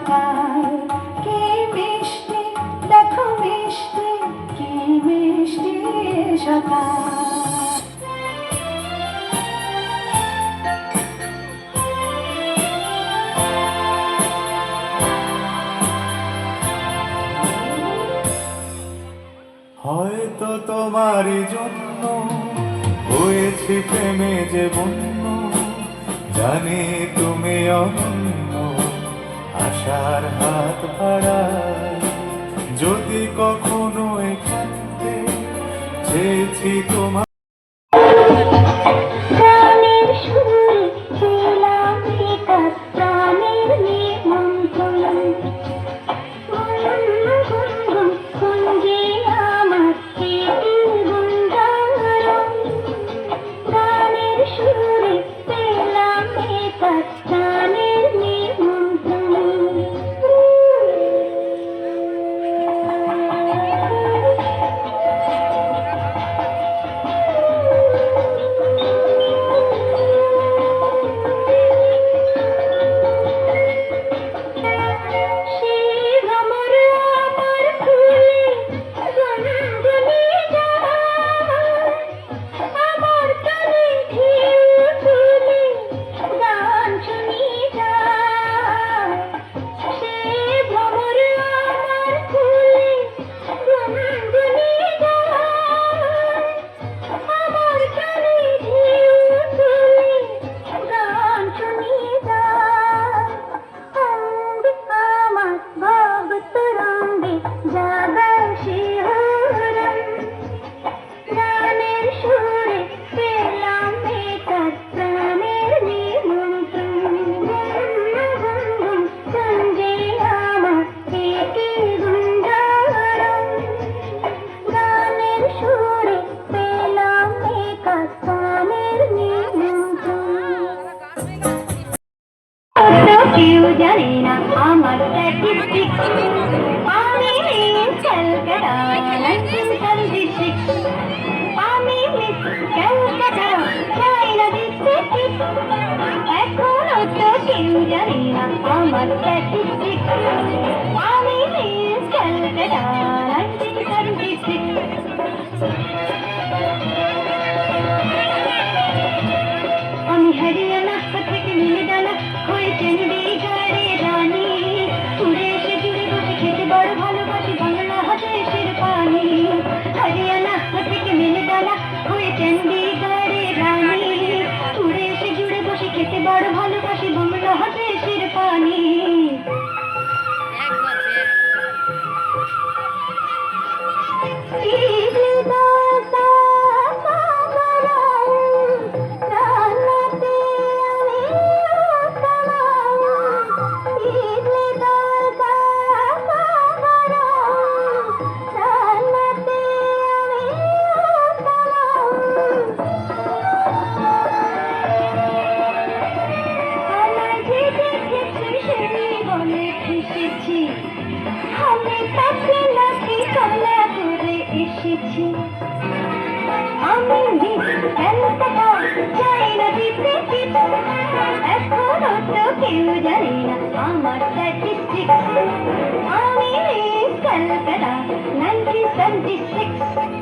সকাল, কি মিষ্টি দেখো মিষ্টি, কি মিষ্টি সকাল। হয়তো তোমারই জন্য হয়েছে প্রেমে যে বন্য, জানি তুমি অনন্য, আশার হাত বাড়াই। যদি কখনো এখানে চেয়েছি তোমার প্রাণের সুরে ছিলাম একা, প্রাণের নিমন্ত্রণ গুনগুন কুঞ্জে আমার স্মৃতির গুঞ্জরণ। প্রাণের সুরে পেলাম একা, প্রাণের নিমন্ত্রণ। কেউ জানে না আমার স্ট্যাটিস্টিক্স, আমি মিস ক্যালকাটা 1976, আমি মিস ক্যালকাটা চাইনা ডিস্ট্রিক্ট। এখনো তো কেউ জানে না আমার স্ট্যাটিস্টিক্স, আমি মিস ক্যালকাটা 1976। আমি হরিয়ানা থেকে নীলে ডানা হয়ে চণ্ডীগড়ে রানী, উড়ে এসে জুড়ে বসে খেতে বড় ভালোবাসি বাংলাদেশের পানি। হরিয়ানা থেকে নীলে ডানা হয়ে চণ্ডীগড়ে রানী, উড়ে এসে জুড়ে বসে খেতে বড় ভালোবাসি বাংলাদেশের পানি। আমি তাকে নাকি কলা করে এসেছি, আমি মিস ক্যালকাটা চাইনা ডিস্ট্রিক্ট। এখনো তো কেউ জানে না আমার স্ট্যাটিস্টিক্স, আমি মিস ক্যালকাটা 1976।